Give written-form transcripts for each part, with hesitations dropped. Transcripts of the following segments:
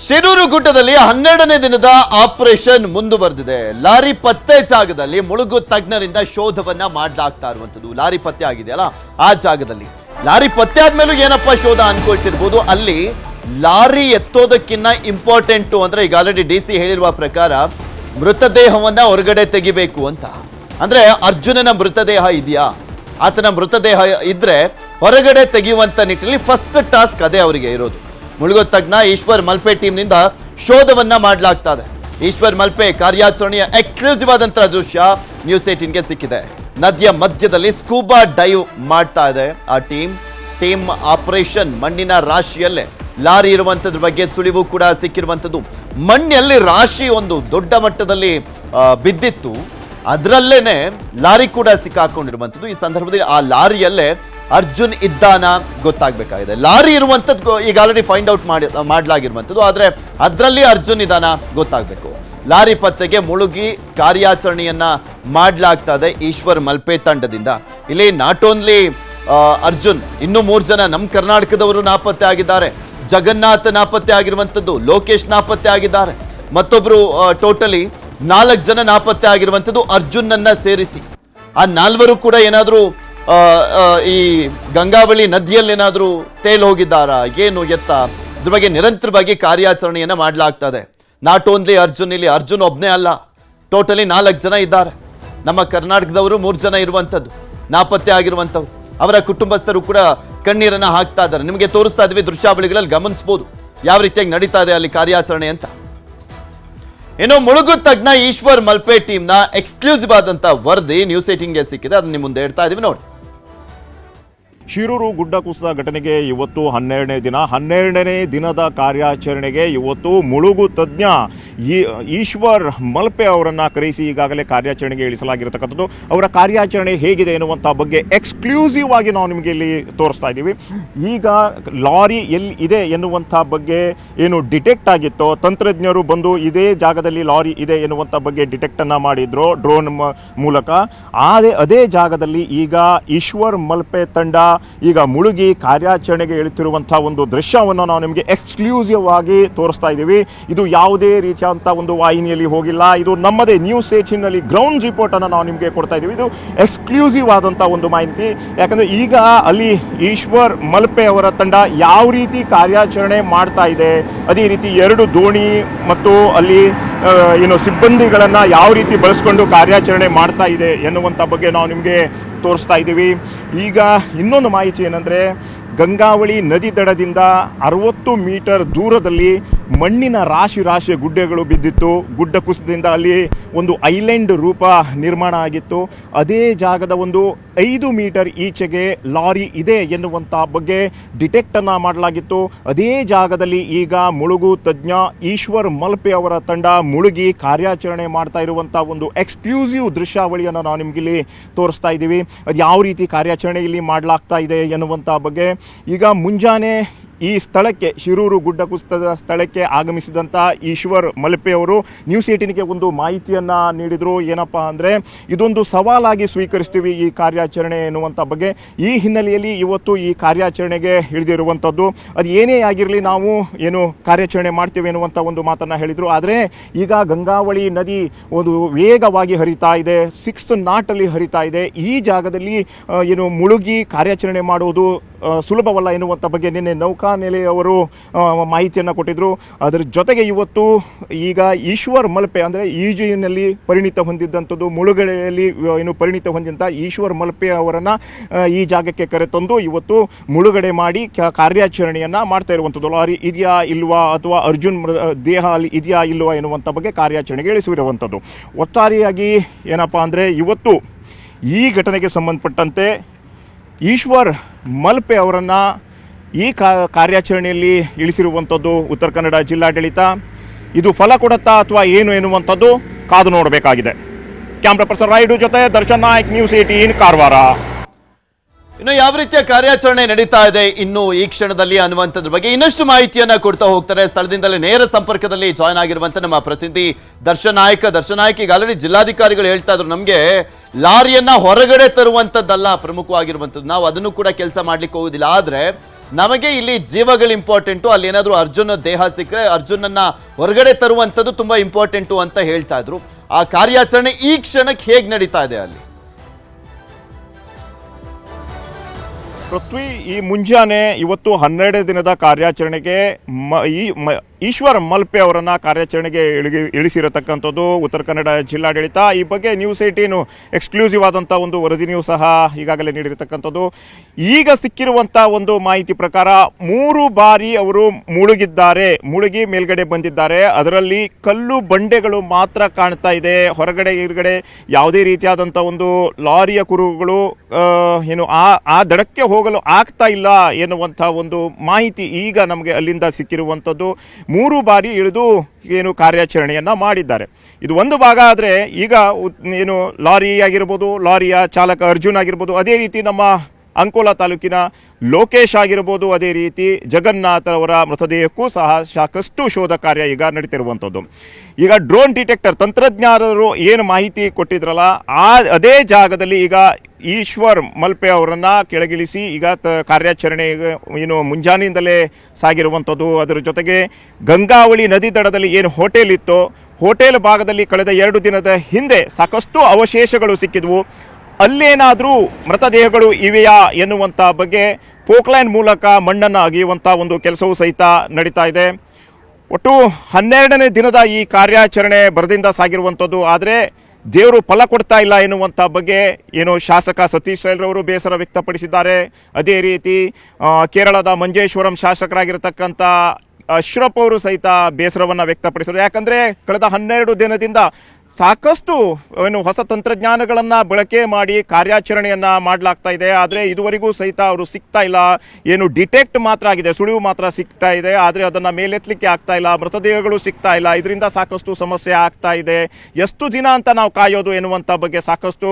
ಶಿರೂರು ಗುಡ್ಡದಲ್ಲಿ 12ನೇ ದಿನದ ಆಪರೇಷನ್ ಮುಂದುವರೆದಿದೆ. ಲಾರಿ ಪತ್ತೆ ಜಾಗದಲ್ಲಿ ಮುಳುಗು ತಜ್ಞರಿಂದ ಶೋಧವನ್ನ ಮಾಡಲಾಗ್ತಾ ಇರುವಂತದ್ದು. ಲಾರಿ ಪತ್ತೆ ಆಗಿದೆಯಲ್ಲ ಆ ಜಾಗದಲ್ಲಿ ಲಾರಿ ಪತ್ತೆ ಆದ್ಮೇಲೂ ಏನಪ್ಪಾ ಶೋಧ ಅನ್ಕೊಳ್ತಿರ್ಬೋದು. ಅಲ್ಲಿ ಲಾರಿ ಎತ್ತೋದಕ್ಕಿಂತ ಇಂಪಾರ್ಟೆಂಟು ಅಂದ್ರೆ ಈಗ ಆಲ್ರೆಡಿ DC ಹೇಳಿರುವ ಪ್ರಕಾರ ಮೃತದೇಹವನ್ನ ಹೊರಗಡೆ ತೆಗಿಬೇಕು ಅಂತ. ಅಂದ್ರೆ ಅರ್ಜುನನ ಮೃತದೇಹ ಇದೆಯಾ, ಆತನ ಮೃತದೇಹ ಇದ್ರೆ ಹೊರಗಡೆ ತೆಗೆಯುವಂತ ನಿಟ್ಟಿನಲ್ಲಿ ಫಸ್ಟ್ ಟಾಸ್ಕ್ ಅದೇ ಅವರಿಗೆ ಇರೋದು. ಮುಳುಗು ತಜ್ಞ ಈಶ್ವರ್ ಮಲ್ಪೆ ಟೀಮ್ನಿಂದ ಶೋಧವನ್ನ ಮಾಡಲಾಗ್ತಾ ಇದೆ. ಈಶ್ವರ್ ಮಲ್ಪೆ ಕಾರ್ಯಾಚರಣೆಯ ಎಕ್ಸ್ಕ್ಲೂಸಿವ್ ಆದಂತಹ ದೃಶ್ಯ ನ್ಯೂಸ್ 18ಗೆ ಸಿಕ್ಕಿದೆ. ನದಿಯ ಮಧ್ಯದಲ್ಲಿ ಸ್ಕೂಬಾ ಡೈವ್ ಮಾಡ್ತಾ ಇದೆ ಆ ಟೀಮ್ ಆಪರೇಷನ್. ಮಣ್ಣಿನ ರಾಶಿಯಲ್ಲೇ ಲಾರಿ ಇರುವಂತದ್ರ ಬಗ್ಗೆ ಸುಳಿವು ಕೂಡ ಸಿಕ್ಕಿರುವಂತದ್ದು. ಮಣ್ಣಲ್ಲಿ ರಾಶಿ ಒಂದು ದೊಡ್ಡ ಮಟ್ಟದಲ್ಲಿ ಬಿದ್ದಿತ್ತು, ಅದರಲ್ಲೇನೆ ಲಾರಿ ಕೂಡ ಸಿಕ್ಕಾಕೊಂಡಿರುವಂತದ್ದು. ಈ ಸಂದರ್ಭದಲ್ಲಿ ಆ ಲಾರಿಯಲ್ಲೇ ಅರ್ಜುನ್ ಇದ್ದಾನ ಗೊತ್ತಾಗಬೇಕಾಗಿದೆ. ಲಾರಿ ಇರುವಂತದ್ದು ಈಗ ಆಲ್ರೆಡಿ ಫೈಂಡ್ ಔಟ್ ಮಾಡಲಾಗಿರುವಂತದ್ದು, ಆದ್ರೆ ಅದರಲ್ಲಿ ಅರ್ಜುನ್ ಇದ್ದಾನ ಗೊತ್ತಾಗಬೇಕು. ಲಾರಿ ಪತ್ತೆಗೆ ಮುಳುಗಿ ಕಾರ್ಯಾಚರಣೆಯನ್ನ ಮಾಡಲಾಗ್ತಾ ಇದೆ ಈಶ್ವರ್ ಮಲ್ಪೆ ತಂಡದಿಂದ. ಇಲ್ಲಿ ನಾಟ್ ಓನ್ಲಿ ಅರ್ಜುನ್, ಇನ್ನೂ 3 ಜನ ನಮ್ಮ ಕರ್ನಾಟಕದವರು ನಾಪತ್ತೆ ಆಗಿದ್ದಾರೆ. ಜಗನ್ನಾಥ್ ನಾಪತ್ತೆ ಆಗಿರುವಂತದ್ದು, ಲೋಕೇಶ್ ನಾಪತ್ತೆ ಆಗಿದ್ದಾರೆ, ಮತ್ತೊಬ್ರು ಟೋಟಲಿ 4 ಜನ ನಾಪತ್ತೆ ಆಗಿರುವಂತದ್ದು ಅರ್ಜುನ್ನನ್ನ ಸೇರಿಸಿ. ಆ 4ರು ಕೂಡ ಏನಾದರೂ ಈ ಗಂಗಾವಳಿ ನದಿಯಲ್ಲಿ ಏನಾದರೂ ತೇಲ್ ಹೋಗಿದ್ದಾರಾ, ಏನು ಎತ್ತ, ಇದ್ರ ಬಗ್ಗೆ ನಿರಂತರವಾಗಿ ಕಾರ್ಯಾಚರಣೆಯನ್ನ ಮಾಡಲಾಗ್ತದೆ. ನಾಟ್ ಓನ್ಲಿ ಅರ್ಜುನ್, ಇಲ್ಲಿ ಅರ್ಜುನ್ ಒಬ್ಬನೇ ಅಲ್ಲ, ಟೋಟಲಿ 4 ಜನ ಇದ್ದಾರೆ. ನಮ್ಮ ಕರ್ನಾಟಕದವರು 3 ಜನ ಇರುವಂಥದ್ದು ನಾಪತ್ತೆ ಆಗಿರುವಂಥವ್ರು. ಅವರ ಕುಟುಂಬಸ್ಥರು ಕೂಡ ಕಣ್ಣೀರನ್ನ ಹಾಕ್ತಾ ಇದ್ದಾರೆ. ನಿಮಗೆ ತೋರಿಸ್ತಾ ಇದ್ವಿ ದೃಶ್ಯಾವಳಿಗಳಲ್ಲಿ, ಗಮನಿಸಬಹುದು ಯಾವ ರೀತಿಯಾಗಿ ನಡೀತಾ ಇದೆ ಅಲ್ಲಿ ಕಾರ್ಯಾಚರಣೆ ಅಂತ. ಇನ್ನು ಮುಳುಗು ತಜ್ಞ ಈಶ್ವರ್ ಮಲ್ಪೆ ಟೀಮ್ನ ಎಕ್ಸ್ಕ್ಲೂಸಿವ್ ಆದಂತ ವರದಿ ನ್ಯೂಸ್ 18ಗೆ ಸಿಕ್ಕಿದೆ. ಅದನ್ನ ನಿಮ್ಮ ಮುಂದೆ ಇಡ್ತಾ ಇದೀವಿ ನೋಡಿ. ಶಿರೂರು ಗುಡ್ಡ ಕುಸಿದ ಘಟನೆಗೆ ಇವತ್ತು 12ನೇ ದಿನ. 12ನೇ ದಿನದ ಕಾರ್ಯಾಚರಣೆಗೆ ಇವತ್ತು ಮುಳುಗು ತಜ್ಞ ಈಶ್ವರ್ ಮಲ್ಪೆ ಅವರನ್ನು ಕರೆಸಿ ಈಗಾಗಲೇ ಕಾರ್ಯಾಚರಣೆಗೆ ಇಳಿಸಲಾಗಿರತಕ್ಕಂಥದ್ದು. ಅವರ ಕಾರ್ಯಾಚರಣೆ ಹೇಗಿದೆ ಎನ್ನುವಂಥ ಬಗ್ಗೆ ಎಕ್ಸ್ಕ್ಲೂಸಿವ್ ಆಗಿ ನಾವು ನಿಮಗೆ ಇಲ್ಲಿ ತೋರಿಸ್ತಾ ಇದ್ದೀವಿ. ಈಗ ಲಾರಿ ಎಲ್ಲಿ ಇದೆ ಎನ್ನುವಂಥ ಬಗ್ಗೆ ಏನು ಡಿಟೆಕ್ಟ್ ಆಗಿತ್ತೋ, ತಂತ್ರಜ್ಞರು ಬಂದು ಇದೇ ಜಾಗದಲ್ಲಿ ಲಾರಿ ಇದೆ ಎನ್ನುವಂಥ ಬಗ್ಗೆ ಡಿಟೆಕ್ಟನ್ನು ಮಾಡಿದ್ರು ಡ್ರೋನ್ ಮೂಲಕ. ಅದೇ ಜಾಗದಲ್ಲಿ ಈಗ ಈಶ್ವರ್ ಮಲ್ಪೆ ತಂಡ ಈಗ ಮುಳುಗಿ ಕಾರ್ಯಾಚರಣೆಗೆ ಇಳುತ್ತಿರುವಂಥ ಒಂದು ದೃಶ್ಯವನ್ನು ನಾವು ನಿಮಗೆ ಎಕ್ಸ್ಕ್ಲೂಸಿವ್ ಆಗಿ ತೋರಿಸ್ತಾ ಇದ್ದೀವಿ. ಇದು ಯಾವುದೇ ರೀತಿಯಾದಂಥ ಒಂದು ವಾಹಿನಿಯಲ್ಲಿ ಹೋಗಿಲ್ಲ, ಇದು ನಮ್ಮದೇ ನ್ಯೂಸ್ 18ನಲ್ಲಿ ಗ್ರೌಂಡ್ ರಿಪೋರ್ಟನ್ನು ನಾವು ನಿಮಗೆ ಕೊಡ್ತಾ ಇದ್ದೀವಿ. ಇದು ಎಕ್ಸ್ಕ್ಲೂಸಿವ್ ಆದಂಥ ಒಂದು ಮಾಹಿತಿ. ಯಾಕಂದರೆ ಈಗ ಅಲ್ಲಿ ಈಶ್ವರ್ ಮಲ್ಪೆ ಅವರ ತಂಡ ಯಾವ ರೀತಿ ಕಾರ್ಯಾಚರಣೆ ಮಾಡ್ತಾ ಇದೆ, ಅದೇ ರೀತಿ 2 ದೋಣಿ ಮತ್ತು ಅಲ್ಲಿ ಏನು ಸಿಬ್ಬಂದಿಗಳನ್ನು ಯಾವ ರೀತಿ ಬಳಸ್ಕೊಂಡು ಕಾರ್ಯಾಚರಣೆ ಮಾಡ್ತಾ ಇದೆ ಎನ್ನುವಂಥ ಬಗ್ಗೆ ನಾವು ನಿಮಗೆ ತೋರಿಸ್ತಾ ಇದ್ದೀವಿ. ಈಗ ಇನ್ನೊಂದು ಮಾಹಿತಿ ಏನಂದರೆ, ಗಂಗಾವಳಿ ನದಿ ದಡದಿಂದ 60 ಮೀಟರ್ ದೂರದಲ್ಲಿ ಮಣ್ಣಿನ ರಾಶಿ ಗುಡ್ಡೆಗಳು ಬಿದ್ದಿತ್ತು. ಗುಡ್ಡ ಕುಸಿತದಿಂದ ಅಲ್ಲಿ ಒಂದು ಐಲ್ಯಾಂಡ್ ರೂಪ ನಿರ್ಮಾಣ ಆಗಿತ್ತು. ಅದೇ ಜಾಗದ ಒಂದು 5 ಮೀಟರ್ ಈಚೆಗೆ ಲಾರಿ ಇದೆ ಎನ್ನುವಂಥ ಬಗ್ಗೆ ಡಿಟೆಕ್ಟನ್ನು ಮಾಡಲಾಗಿತ್ತು. ಅದೇ ಜಾಗದಲ್ಲಿ ಈಗ ಮುಳುಗು ತಜ್ಞ ಈಶ್ವರ್ ಮಲ್ಪೆ ಅವರ ತಂಡ ಮುಳುಗಿ ಕಾರ್ಯಾಚರಣೆ ಮಾಡ್ತಾ ಇರುವಂಥ ಒಂದು ಎಕ್ಸ್ಕ್ಲೂಸಿವ್ ದೃಶ್ಯಾವಳಿಯನ್ನು ನಾವು ನಿಮಗಿಲ್ಲಿ ತೋರಿಸ್ತಾ ಇದ್ದೀವಿ. ಅದು ಯಾವ ರೀತಿ ಕಾರ್ಯಾಚರಣೆ ಇಲ್ಲಿ ಮಾಡಲಾಗ್ತಾ ಇದೆ ಎನ್ನುವಂಥ ಬಗ್ಗೆ ಈಗ ಮುಂಜಾನೆ ಈ ಸ್ಥಳಕ್ಕೆ, ಶಿರೂರು ಗುಡ್ಡ ಕುಸಿತದ ಸ್ಥಳಕ್ಕೆ ಆಗಮಿಸಿದಂಥ ಈಶ್ವರ್ ಮಲ್ಪೆ ಅವರು ನ್ಯೂಸ್ 18ಗೆ ಒಂದು ಮಾಹಿತಿಯನ್ನು ನೀಡಿದರು. ಏನಪ್ಪ ಅಂದರೆ, ಇದೊಂದು ಸವಾಲಾಗಿ ಸ್ವೀಕರಿಸ್ತೀವಿ ಈ ಕಾರ್ಯಾಚರಣೆ ಎನ್ನುವಂಥ ಬಗ್ಗೆ. ಈ ಹಿನ್ನೆಲೆಯಲ್ಲಿ ಇವತ್ತು ಈ ಕಾರ್ಯಾಚರಣೆಗೆ ಇಳಿದಿರುವಂಥದ್ದು. ಅದು ಏನೇ ಆಗಿರಲಿ ನಾವು ಏನು ಕಾರ್ಯಾಚರಣೆ ಮಾಡ್ತೀವಿ ಎನ್ನುವಂಥ ಒಂದು ಮಾತನ್ನು ಹೇಳಿದರು. ಆದರೆ ಈಗ ಗಂಗಾವಳಿ ನದಿ ಒಂದು ವೇಗವಾಗಿ ಹರಿತಾ ಇದೆ, 6 ನಾಟಲ್ಲಿ ಹರಿತಾ ಇದೆ. ಈ ಜಾಗದಲ್ಲಿ ಏನು ಮುಳುಗಿ ಕಾರ್ಯಾಚರಣೆ ಮಾಡುವುದು ಸುಲಭವಲ್ಲ ಎನ್ನುವಂಥ ಬಗ್ಗೆ ನಿನ್ನೆ ನೌಕಾನೆಲೆಯವರು ಮಾಹಿತಿಯನ್ನು ಕೊಟ್ಟಿದ್ದರು. ಅದರ ಜೊತೆಗೆ ಇವತ್ತು ಈಗ ಈಶ್ವರ್ ಮಲ್ಪೆ ಅಂದರೆ ಈಜುವಿನಲ್ಲಿ ಪರಿಣಿತ ಹೊಂದಿದ್ದಂಥದ್ದು, ಮುಳುಗಡೆಯಲ್ಲಿ ಏನು ಪರಿಣಿತ ಹೊಂದಿದ್ದಂಥ ಈಶ್ವರ್ ಮಲ್ಪೆ ಅವರನ್ನು ಈ ಜಾಗಕ್ಕೆ ಕರೆತಂದು ಇವತ್ತು ಮುಳುಗಡೆ ಮಾಡಿ ಕಾರ್ಯಾಚರಣೆಯನ್ನು ಮಾಡ್ತಾ ಇರುವಂಥದ್ದು. ಲಾರಿ ಇದೆಯಾ ಇಲ್ವಾ ಅಥವಾ ಅರ್ಜುನ್ ದೇಹ ಅಲ್ಲಿ ಇದೆಯಾ ಇಲ್ವಾ ಎನ್ನುವಂಥ ಬಗ್ಗೆ ಕಾರ್ಯಾಚರಣೆಗೆ ಇಳಿಸಿರುವಂಥದ್ದು. ಒಟ್ಟಾರೆಯಾಗಿ ಏನಪ್ಪ ಅಂದರೆ, ಇವತ್ತು ಈ ಘಟನೆಗೆ ಸಂಬಂಧಪಟ್ಟಂತೆ ಈಶ್ವರ್ ಮಲ್ಪೆ ಅವರನ್ನು ಈ ಕಾರ್ಯಾಚರಣೆಯಲ್ಲಿ ಇಳಿಸಿರುವಂಥದ್ದು ಉತ್ತರ ಕನ್ನಡ ಜಿಲ್ಲಾಡಳಿತ. ಇದು ಫಲ ಕೊಡುತ್ತಾ ಅಥವಾ ಏನು ಎನ್ನುವಂಥದ್ದು ಕಾದು ನೋಡಬೇಕಾಗಿದೆ. ಕ್ಯಾಮ್ರಾ ಪರ್ಸನ್ ರಾಯ್ಡು ಜೊತೆ ದರ್ಶನ್ ನಾಯ್ಕ್, ನ್ಯೂಸ್ 18 ಕಾರವಾರ. ಇನ್ನು ಯಾವ ರೀತಿಯ ಕಾರ್ಯಾಚರಣೆ ನಡೀತಾ ಇದೆ ಇನ್ನು ಈ ಕ್ಷಣದಲ್ಲಿ ಅನ್ನುವಂಥದ್ರ ಬಗ್ಗೆ ಇನ್ನಷ್ಟು ಮಾಹಿತಿಯನ್ನ ಕೊಡ್ತಾ ಹೋಗ್ತಾರೆ. ಸ್ಥಳದಿಂದಲೇ ನೇರ ಸಂಪರ್ಕದಲ್ಲಿ ಜಾಯ್ನ್ ಆಗಿರುವಂತ ನಮ್ಮ ಪ್ರತಿನಿಧಿ ದರ್ಶನ್ ನಾಯ್ಕ್. ಈಗ ಆಲ್ರೆಡಿ ಜಿಲ್ಲಾಧಿಕಾರಿಗಳು ಹೇಳ್ತಾ ಇದ್ರು, ನಮಗೆ ಲಾರಿಯನ್ನ ಹೊರಗಡೆ ತರುವಂತದ್ದಲ್ಲ ಪ್ರಮುಖವಾಗಿರುವಂಥದ್ದು, ನಾವು ಅದನ್ನು ಕೂಡ ಕೆಲಸ ಮಾಡ್ಲಿಕ್ಕೆ ಹೋಗುದಿಲ್ಲ, ಆದ್ರೆ ನಮಗೆ ಇಲ್ಲಿ ಜೀವಗಳು ಇಂಪಾರ್ಟೆಂಟು, ಅಲ್ಲಿ ಏನಾದರೂ ಅರ್ಜುನ್ ದೇಹ ಸಿಕ್ಕರೆ ಅರ್ಜುನನ್ನ ಹೊರಗಡೆ ತರುವಂಥದ್ದು ತುಂಬಾ ಇಂಪಾರ್ಟೆಂಟು ಅಂತ ಹೇಳ್ತಾ ಇದ್ರು. ಆ ಕಾರ್ಯಾಚರಣೆ ಈ ಕ್ಷಣಕ್ಕೆ ಹೇಗೆ ನಡೀತಾ ಇದೆ ಅಲ್ಲಿ? ಪೃಥ್ವಿ, ಈ ಮುಂಜಾನೆ ಇವತ್ತು 12 ದಿನದ ಕಾರ್ಯಾಚರಣೆಗೆ ಈಶ್ವರ್ ಮಲ್ಪೆ ಅವರನ್ನ ಕಾರ್ಯಾಚರಣೆಗೆ ಇಳಿಸಿರತಕ್ಕಂಥದ್ದು ಉತ್ತರ ಕನ್ನಡ ಜಿಲ್ಲಾಡಳಿತ. ಈ ಬಗ್ಗೆ ನ್ಯೂಸ್ 18 ಎಕ್ಸ್ಕ್ಲೂಸಿವ್ ಆದಂಥ ಒಂದು ವರದಿಯೂ ಸಹ ಈಗಾಗಲೇ ನೀಡಿರತಕ್ಕಂಥದ್ದು. ಈಗ ಸಿಕ್ಕಿರುವಂಥ ಒಂದು ಮಾಹಿತಿ ಪ್ರಕಾರ 3 ಬಾರಿ ಅವರು ಮುಳುಗಿ ಮೇಲ್ಗಡೆ ಬಂದಿದ್ದಾರೆ. ಅದರಲ್ಲಿ ಕಲ್ಲು ಬಂಡೆಗಳು ಮಾತ್ರ ಕಾಣ್ತಾ ಇದೆ. ಹೊರಗಡೆ ಯಾವುದೇ ರೀತಿಯಾದಂಥ ಒಂದು ಲಾರಿಯ ಕುರುಹುಗಳು ಏನು ಆ ದಡಕ್ಕೆ ಹೋಗಲು ಆಗ್ತಾ ಇಲ್ಲ ಎನ್ನುವಂಥ ಒಂದು ಮಾಹಿತಿ ಈಗ ನಮಗೆ ಅಲ್ಲಿಂದ ಸಿಕ್ಕಿರುವಂಥದ್ದು. 3 ಬಾರಿ ಇಳಿದು ಏನು ಕಾರ್ಯಾಚರಣೆಯನ್ನು ಮಾಡಿದ್ದಾರೆ. ಇದು ಒಂದು ಭಾಗ ಆದರೆ ಈಗ ಏನು ಲಾರಿ ಆಗಿರ್ಬೋದು, ಲಾರಿಯ ಚಾಲಕ ಅರ್ಜುನ್ ಆಗಿರ್ಬೋದು, ಅದೇ ರೀತಿ ನಮ್ಮ ಅಂಕೋಲಾ ತಾಲೂಕಿನ ಲೋಕೇಶ್ ಆಗಿರ್ಬೋದು, ಅದೇ ರೀತಿ ಜಗನ್ನಾಥ್ ಅವರ ಮೃತದೇಹಕ್ಕೂ ಸಹ ಸಾಕಷ್ಟು ಶೋಧ ಕಾರ್ಯ ಈಗ ನಡೀತಿರುವಂಥದ್ದು. ಈಗ ಡ್ರೋನ್ ಡಿಟೆಕ್ಟರ್ ತಂತ್ರಜ್ಞಾನರು ಏನು ಮಾಹಿತಿ ಕೊಟ್ಟಿದ್ರಲ್ಲ, ಅದೇ ಜಾಗದಲ್ಲಿ ಈಗ ಈಶ್ವರ್ ಮಲ್ಪೆ ಅವರನ್ನು ಕೆಳಗಿಳಿಸಿ ಈಗ ಕಾರ್ಯಾಚರಣೆ ಏನು ಮುಂಜಾನೆಯಿಂದಲೇ ಸಾಗಿರುವಂಥದ್ದು. ಅದರ ಜೊತೆಗೆ ಗಂಗಾವಳಿ ನದಿ ದಡದಲ್ಲಿ ಏನು ಹೋಟೆಲ್ ಇತ್ತೋ, ಹೋಟೆಲ್ ಭಾಗದಲ್ಲಿ ಕಳೆದ 2 ದಿನದ ಹಿಂದೆ ಸಾಕಷ್ಟು ಅವಶೇಷಗಳು ಸಿಕ್ಕಿದ್ವು. ಅಲ್ಲೇನಾದರೂ ಮೃತದೇಹಗಳು ಇವೆಯಾ ಎನ್ನುವಂಥ ಬಗ್ಗೆ ಪೋಕ್ಲೈನ್ ಮೂಲಕ ಮಣ್ಣನ್ನು ಅಗೆಯುವಂಥ ಒಂದು ಕೆಲಸವೂ ಸಹಿತ ನಡೀತಾ ಇದೆ. ಒಟ್ಟು 12ನೇ ದಿನದ ಈ ಕಾರ್ಯಾಚರಣೆ ಬರದಿಂದ ಸಾಗಿರುವಂಥದ್ದು. ಆದರೆ ದೇವರು ಫಲ ಕೊಡ್ತಾ ಇಲ್ಲ ಎನ್ನುವಂಥ ಬಗ್ಗೆ ಏನು ಶಾಸಕ ಸತೀಶ್ ರವರು ಬೇಸರ ವ್ಯಕ್ತಪಡಿಸಿದ್ದಾರೆ. ಅದೇ ರೀತಿ ಕೇರಳದ ಮಂಜೇಶ್ವರಂ ಶಾಸಕರಾಗಿರ್ತಕ್ಕಂಥ ಅಶ್ರಫ್ ಅವರು ಸಹಿತ ಬೇಸರವನ್ನು ವ್ಯಕ್ತಪಡಿಸಿದರು. ಯಾಕಂದರೆ ಕಳೆದ 12 ದಿನದಿಂದ ಸಾಕಷ್ಟು ಏನು ಹೊಸ ತಂತ್ರಜ್ಞಾನಗಳನ್ನು ಬಳಕೆ ಮಾಡಿ ಕಾರ್ಯಾಚರಣೆಯನ್ನು ಮಾಡಲಾಗ್ತಾ ಇದೆ. ಆದರೆ ಇದುವರೆಗೂ ಸಹಿತ ಅವರು ಸಿಗ್ತಾ ಇಲ್ಲ. ಏನು ಡಿಟೆಕ್ಟ್ ಮಾತ್ರ ಆಗಿದೆ, ಸುಳಿವು ಮಾತ್ರ ಸಿಗ್ತಾ ಇದೆ, ಆದರೆ ಅದನ್ನು ಮೇಲೆತ್ತಲಿಕ್ಕೆ ಆಗ್ತಾ ಇಲ್ಲ, ಮೃತದೇಹಗಳು ಸಿಗ್ತಾ ಇಲ್ಲ. ಇದರಿಂದ ಸಾಕಷ್ಟು ಸಮಸ್ಯೆ ಆಗ್ತಾ ಇದೆ. ಎಷ್ಟು ದಿನ ಅಂತ ನಾವು ಕಾಯೋದು ಎನ್ನುವಂಥ ಬಗ್ಗೆ ಸಾಕಷ್ಟು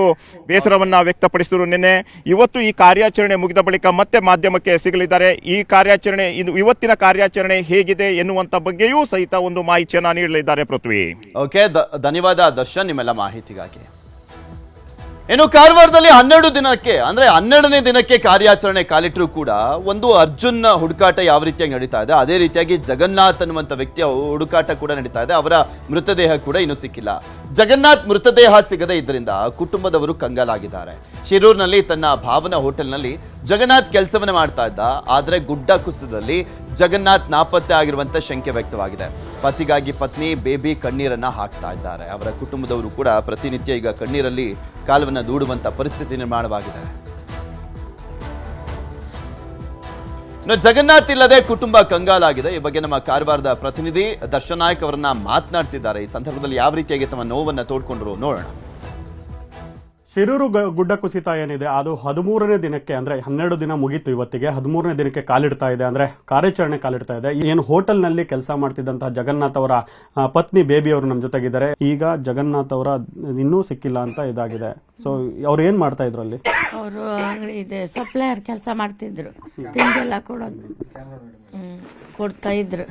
ಬೇಸರವನ್ನು ವ್ಯಕ್ತಪಡಿಸಿದರು ನಿನ್ನೆ. ಇವತ್ತು ಈ ಕಾರ್ಯಾಚರಣೆ ಮುಗಿದ ಬಳಿಕ ಮತ್ತೆ ಮಾಧ್ಯಮಕ್ಕೆ ಸಿಗಲಿದ್ದಾರೆ. ಈ ಕಾರ್ಯಾಚರಣೆ ಇವತ್ತಿನ ಕಾರ್ಯಾಚರಣೆ ಹೇಗಿದೆ ಎನ್ನುವಂಥ ಬಗ್ಗೆಯೂ ಸಹಿತ ಒಂದು ಮಾಹಿತಿಯನ್ನು ನೀಡಲಿದ್ದಾರೆ. ಪೃಥ್ವಿ, ಓಕೆ, ಧನ್ಯವಾದ ದರ್ಶನ್ ನಿಮ್ಮೆಲ್ಲ ಮಾಹಿತಿಗಾಗಿ. ಇನ್ನು ಕಾರವಾರದಲ್ಲಿ 12ನೇ ದಿನಕ್ಕೆ ಕಾರ್ಯಾಚರಣೆ ಕಾಲಿಟ್ಟರು ಕೂಡ ಒಂದು ಅರ್ಜುನ್ ಹುಡುಕಾಟ ಯಾವ ರೀತಿಯಾಗಿ ನಡೀತಾ ಇದೆ, ಅದೇ ರೀತಿಯಾಗಿ ಜಗನ್ನಾಥ್ ಅನ್ನುವಂಥ ವ್ಯಕ್ತಿಯ ಹುಡುಕಾಟ ಕೂಡ ನಡೀತಾ ಇದೆ. ಅವರ ಮೃತದೇಹ ಕೂಡ ಇನ್ನೂ ಸಿಕ್ಕಿಲ್ಲ. ಜಗನ್ನಾಥ್ ಮೃತದೇಹ ಸಿಗದೇ ಇದ್ದರಿಂದ ಕುಟುಂಬದವರು ಕಂಗಾಲಾಗಿದ್ದಾರೆ. ಶಿರೂರಿನಲ್ಲಿ ತನ್ನ ಭಾವನಾ ಹೋಟೆಲ್ನಲ್ಲಿ ಜಗನ್ನಾಥ್ ಕೆಲಸವನ್ನು ಮಾಡ್ತಾ ಇದ್ದ. ಆದರೆ ಗುಡ್ಡ ಕುಸಿತದಲ್ಲಿ ಜಗನ್ನಾಥ್ ನಾಪತ್ತೆ ಆಗಿರುವಂಥ ಶಂಕೆ ವ್ಯಕ್ತವಾಗಿದೆ. ಪತಿಗಾಗಿ ಪತ್ನಿ ಬೇಬಿ ಕಣ್ಣೀರನ್ನ ಹಾಕ್ತಾ ಇದ್ದಾರೆ. ಅವರ ಕುಟುಂಬದವರು ಕೂಡ ಪ್ರತಿನಿತ್ಯ ಈಗ ಕಣ್ಣೀರಲ್ಲಿ ಕಾಲವನ್ನು ದೂಡುವಂಥ ಪರಿಸ್ಥಿತಿ ನಿರ್ಮಾಣವಾಗಿದೆ. ಇನ್ನು ಜಗನ್ನಾಥ್ ಇಲ್ಲದೆ ಕುಟುಂಬ ಕಂಗಾಲಾಗಿದೆ. ಈ ಬಗ್ಗೆ ನಮ್ಮ ಕಾರವಾರದ ಪ್ರತಿನಿಧಿ ದರ್ಶನ್ ನಾಯಕ್ ಅವರನ್ನ ಮಾತನಾಡಿಸಿದ್ದಾರೆ. ಈ ಸಂದರ್ಭದಲ್ಲಿ ಯಾವ ರೀತಿಯಾಗಿ ತಮ್ಮ ನೋವನ್ನು ತೋಡ್ಕೊಂಡ್ರು ನೋಡೋಣ. ಶಿರೂರು ಗುಡ್ಡ ಕುಸಿತ ಏನಿದೆ ಅದು 13ನೇ ದಿನಕ್ಕೆ ಅಂದ್ರೆ 12 ದಿನ ಮುಗೀತು. ಇವತ್ತಿಗೆ 13ನೇ ದಿನಕ್ಕೆ ಕಾಲಿಡ್ತಾ ಇದೆ, ಅಂದ್ರೆ ಕಾರ್ಯಾಚರಣೆ ಕಾಲಿಡ್ತಾ ಇದೆ. ಏನು ಹೋಟೆಲ್ ನಲ್ಲಿ ಕೆಲಸ ಮಾಡ್ತಿದ್ದಂತಹ ಜಗನ್ನಾಥ್ ಅವರ ಪತ್ನಿ ಬೇಬಿ ಅವರು ನಮ್ಮ ಜೊತೆಗಿದ್ದಾರೆ. ಈಗ ಜಗನ್ನಾಥ್ ಅವರ ಇನ್ನೂ ಸಿಕ್ಕಿಲ್ಲ ಅಂತ ಇದಾಗಿದೆ. ಸೊ ಅವ್ರು ಏನ್ ಮಾಡ್ತಾ ಇದ್ರು ಅಲ್ಲಿ? ಅವರು ಅಂಗಡಿ ಇದೆ, ಸಪ್ಲೈಯರ್ ಕೆಲಸ ಮಾಡ್ತಿದ್ರು, ತಿಂಡಿಯೆಲ್ಲ ಕೊಡ್ತಾ ಇದ್ರು.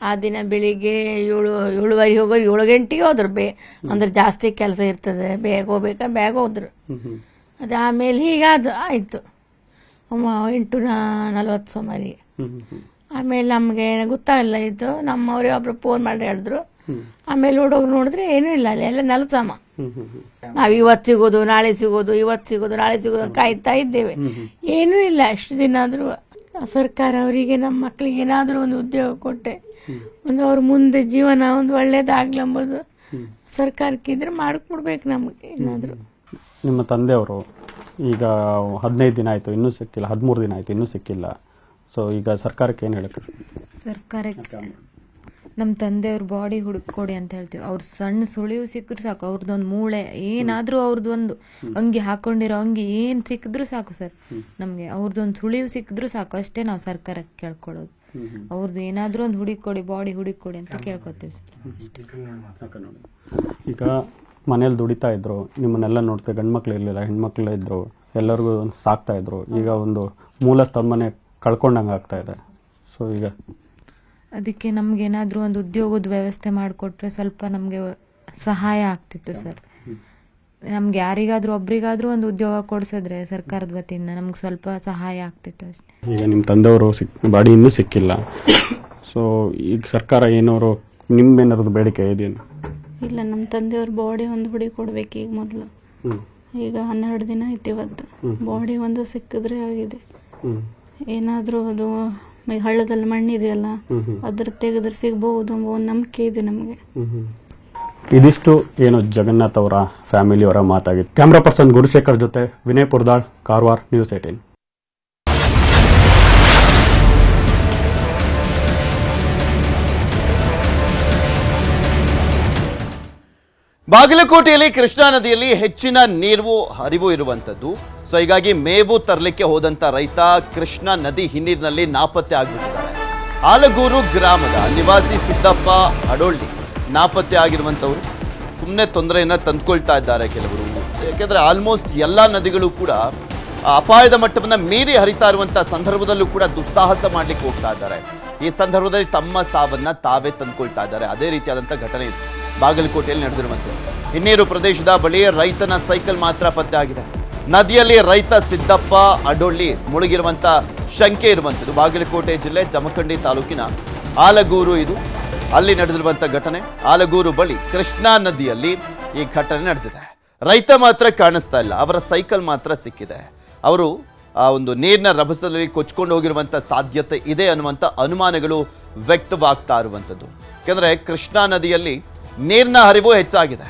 ಆ ದಿನ ಬೆಳಿಗ್ಗೆ 7:30 ಹೋಗೋರು 7 ಗಂಟೆಗೆ ಹೋದ್ರು. ಅಂದ್ರೆ ಜಾಸ್ತಿ ಕೆಲಸ ಇರ್ತದೆ, ಬೇಗ ಹೋಗ್ಬೇಕಾ ಬೇಗ ಹೋದ್ರು. ಅದು ಆಮೇಲೆ ಹೀಗಾದ ಆಯ್ತು 8:40 ಸುಮಾರಿ. ಆಮೇಲೆ ನಮ್ಗೆ ಗೊತ್ತಾಗಲ್ಲ ಇತ್ತು. ನಮ್ಮವ್ರೆ ಒಬ್ರು ಫೋನ್ ಮಾಡಿ ಹೇಳಿದ್ರು. ಆಮೇಲೆ ಹುಡುಗ ನೋಡಿದ್ರೆ ಏನೂ ಇಲ್ಲ, ಅಲ್ಲಿ ಎಲ್ಲ ನೆಲಸಮ. ನಾವ್ ಇವತ್ತು ಸಿಗೋದು ನಾಳೆ ಸಿಗೋದು, ಇವತ್ತು ಸಿಗೋದು ನಾಳೆ ಸಿಗೋದು ಕಾಯ್ತಾ ಇದ್ದೇವೆ. ಏನೂ ಇಲ್ಲ. ಅಷ್ಟು ದಿನ ಆದ್ರೂ ಸರ್ಕಾರ ಅವರಿಗೆ ನಮ್ಮ ಮಕ್ಕಳಿಗೆ ಏನಾದರೂ ಒಂದು ಉದ್ಯೋಗ ಕೊಟ್ಟೆ ಒಂದು ಅವ್ರ ಮುಂದೆ ಜೀವನ ಒಂದು ಒಳ್ಳೇದಾಗ್ಲಂಬೋದು ಸರ್ಕಾರಕ್ಕಿದ್ರೆ ಮಾಡಿಕೊಡ್ಬೇಕು ನಮಗೆ. ಏನಾದರೂ ನಿಮ್ಮ ತಂದೆಯವರು ಈಗ 15 ದಿನ ಆಯ್ತು ಇನ್ನೂ ಸಿಕ್ಕಿಲ್ಲ, 13 ದಿನ ಆಯ್ತು ಇನ್ನೂ ಸಿಕ್ಕಿಲ್ಲ. ಸೊ ಈಗ ಸರ್ಕಾರಕ್ಕೆ ಏನು ಹೇಳಕ್ಕೆ? ಸರ್ಕಾರಕ್ಕೆ ನಮ್ಮ ತಂದೆಯವ್ರ ಬಾಡಿ ಹುಡುಕೊಡಿ ಅಂತ ಹೇಳ್ತೀವಿ. ಅವ್ರ ಸಣ್ಣ ಸುಳಿವು ಸಿಕ್ಕರು ಸಾಕು, ಅವ್ರದ್ದೊಂದು ಮೂಳೆ ಏನಾದ್ರೂ ಅವ್ರದ್ದೊಂದು ಅಂಗಿ ಹಾಕೊಂಡಿರೋ ಅಂಗಿ ಏನ್ ಸಿಕ್ಕಿದ್ರು ಸಾಕು ಸರ್ ನಮ್ಗೆ. ಅವ್ರದ್ದೊಂದು ಸುಳಿವು ಸಿಕ್ಕಿದ್ರು ಸಾಕು, ಅಷ್ಟೇ ನಾವು ಸರ್ಕಾರಕ್ಕೆ ಕೇಳ್ಕೊಳ್ಳೋದು. ಅವ್ರದ್ದು ಏನಾದ್ರೂ ಒಂದು ಹುಡುಕೊಡಿ, ಬಾಡಿ ಹುಡುಕೊಡಿ ಅಂತ ಕೇಳ್ಕೊತೀವಿ ಸರ್ ಅಷ್ಟೇ. ಈಗ ಮನೇಲಿ ದುಡಿತಾ ಇದ್ರು, ನಿಮ್ಮನ್ನೆಲ್ಲ ನೋಡ್ತೇವೆ, ಗಂಡ್ಮಕ್ಳು ಇರ್ಲಿಲ್ಲ, ಹೆಣ್ಮಕ್ಳು ಇದ್ರು, ಎಲ್ಲರಿಗೂ ಸಾಕ್ತಾ ಇದ್ರು. ಈಗ ಒಂದು ಮೂಲ ಸ್ತಂಭನೆ ಕಳ್ಕೊಂಡಂಗೆ ಆಗ್ತಾ ಇದೆ. ಸೊ ಈಗ ಅದಕ್ಕೆ ನಮ್ಗೇನಾದ್ರೂ ಒಂದು ಉದ್ಯೋಗದ ವ್ಯವಸ್ಥೆ ಮಾಡಿಕೊಟ್ರೆ ಸ್ವಲ್ಪ ನಮಗೆ ಸಹಾಯ ಆಗ್ತಿತ್ತು ಸರ್. ನಮ್ಗೆ ಯಾರಿಗಾದ್ರೂ ಒಬ್ರಿಗಾದ್ರೂ ಒಂದು ಉದ್ಯೋಗ ಕೊಡ್ಸಿದ್ರೆ ಸರ್ಕಾರದ ವತಿಯಿಂದ ನಮ್ಗೆ ಸ್ವಲ್ಪ ಸಹಾಯ ಆಗ್ತಿತ್ತು ಅಷ್ಟೇ. ಈಗ ನಿಮ್ಮ ತಂದೆಯವರು ಬಾಡಿ ಇನ್ನೂ ಸಿಕ್ಕಿಲ್ಲ, ಸೊ ಈಗ ಸರ್ಕಾರ ಏನಾದ್ರು ನಿಮ್ಮೇನಾದ್ರು ಬೇಡಿಕೆ ಇದೆಯೇನು? ಇಲ್ಲ, ನಮ್ಮ ತಂದೆಯವ್ರ ಬಾಡಿ ಒಂದು ಹುಡಿ ಕೊಡ್ಬೇಕು ಈಗ ಮೊದಲು. ಈಗ 12 ದಿನ ಐತಿ ಇವತ್ತು. ಬಾಡಿ ಒಂದು ಸಿಕ್ಕಿದ್ರೆ ಆಗಿದೆ. ಏನಾದರೂ ಅದು ಹಳ್ಳದಲ್ಲಿ ಮಣ್ಣಿದೆಯಲ್ಲ ಅದ್ರ ತೆಗೆದ್ರೆ ಸಿಗ್ಬಹುದು ಎಂಬ ಒಂದು ನಂಬಿಕೆ ಇದೆ ನಮಗೆ. ಇದಿಷ್ಟು ಏನು ಜಗನ್ನಾಥ್ ಅವರ ಫ್ಯಾಮಿಲಿಯವರ ಮಾತಾಗಿತ್ತು. ಕ್ಯಾಮ್ರಾ ಪರ್ಸನ್ ಗುರುಶೇಖರ್ ಜೊತೆ ವಿನಯ್ ಪುರ್ದಾಳ್, ಕಾರವಾರ, ನ್ಯೂಸ್ 18. ಬಾಗಲಕೋಟೆಯಲ್ಲಿ ಕೃಷ್ಣಾ ನದಿಯಲ್ಲಿ ಹೆಚ್ಚಿನ ನೀರು ಹರಿವು ಇರುವಂಥದ್ದು. ಸೊ ಹೀಗಾಗಿ ಮೇವು ತರಲಿಕ್ಕೆ ಹೋದಂತ ರೈತ ಕೃಷ್ಣಾ ನದಿ ಹಿನ್ನೀರಿನಲ್ಲಿ ನಾಪತ್ತೆ ಆಗ್ಬಿಟ್ಟಿದ್ದಾರೆ. ಆಲಗೂರು ಗ್ರಾಮದ ನಿವಾಸಿ ಸಿದ್ದಪ್ಪ ಅಡೋಳ್ಳಿ ನಾಪತ್ತೆ ಆಗಿರುವಂಥವ್ರು. ಸುಮ್ಮನೆ ತೊಂದರೆಯನ್ನು ತಂದ್ಕೊಳ್ತಾ ಇದ್ದಾರೆ ಕೆಲವರು. ಯಾಕೆಂದರೆ ಆಲ್ಮೋಸ್ಟ್ ಎಲ್ಲ ನದಿಗಳು ಕೂಡ ಅಪಾಯದ ಮಟ್ಟವನ್ನು ಮೀರಿ ಹರಿತಾ ಇರುವಂಥ ಸಂದರ್ಭದಲ್ಲೂ ಕೂಡ ದುಸ್ಸಾಹಸ ಮಾಡಲಿಕ್ಕೆ ಹೋಗ್ತಾ ಇದ್ದಾರೆ. ಈ ಸಂದರ್ಭದಲ್ಲಿ ತಮ್ಮ ಸಾವನ್ನ ತಾವೇ ತಂದ್ಕೊಳ್ತಾ ಇದ್ದಾರೆ. ಅದೇ ರೀತಿಯಾದಂಥ ಘಟನೆ ಇದು ಬಾಗಲಕೋಟೆಯಲ್ಲಿ ನಡೆದಿರುವಂಥದ್ದು. ಹಿನ್ನೀರು ಪ್ರದೇಶದ ಬಳಿ ರೈತನ ಸೈಕಲ್ ಮಾತ್ರ ಪತ್ತೆ ಆಗಿದೆ. ನದಿಯಲ್ಲಿ ರೈತ ಸಿದ್ದಪ್ಪ ಅಡೊಳ್ಳಿ ಮುಳುಗಿರುವಂಥ ಶಂಕೆ ಇರುವಂಥದ್ದು. ಬಾಗಲಕೋಟೆ ಜಿಲ್ಲೆ ಜಮಖಂಡಿ ತಾಲೂಕಿನ ಆಲಗೂರು ಇದು. ಅಲ್ಲಿ ನಡೆದಿರುವಂಥ ಘಟನೆ. ಆಲಗೂರು ಬಳಿ ಕೃಷ್ಣಾ ನದಿಯಲ್ಲಿ ಈ ಘಟನೆ ನಡೆದಿದೆ. ರೈತ ಮಾತ್ರ ಕಾಣಿಸ್ತಾ ಇಲ್ಲ, ಅವರ ಸೈಕಲ್ ಮಾತ್ರ ಸಿಕ್ಕಿದೆ. ಅವರು ಆ ಒಂದು ನೀರಿನ ರಭಸದಲ್ಲಿ ಕೊಚ್ಕೊಂಡು ಹೋಗಿರುವಂಥ ಸಾಧ್ಯತೆ ಇದೆ ಅನ್ನುವಂಥ ಅನುಮಾನಗಳು ವ್ಯಕ್ತವಾಗ್ತಾ ಇರುವಂಥದ್ದು. ಯಾಕೆಂದರೆ ಕೃಷ್ಣಾ ನದಿಯಲ್ಲಿ ನೀರಿನ ಹರಿವು ಹೆಚ್ಚಾಗಿದೆ.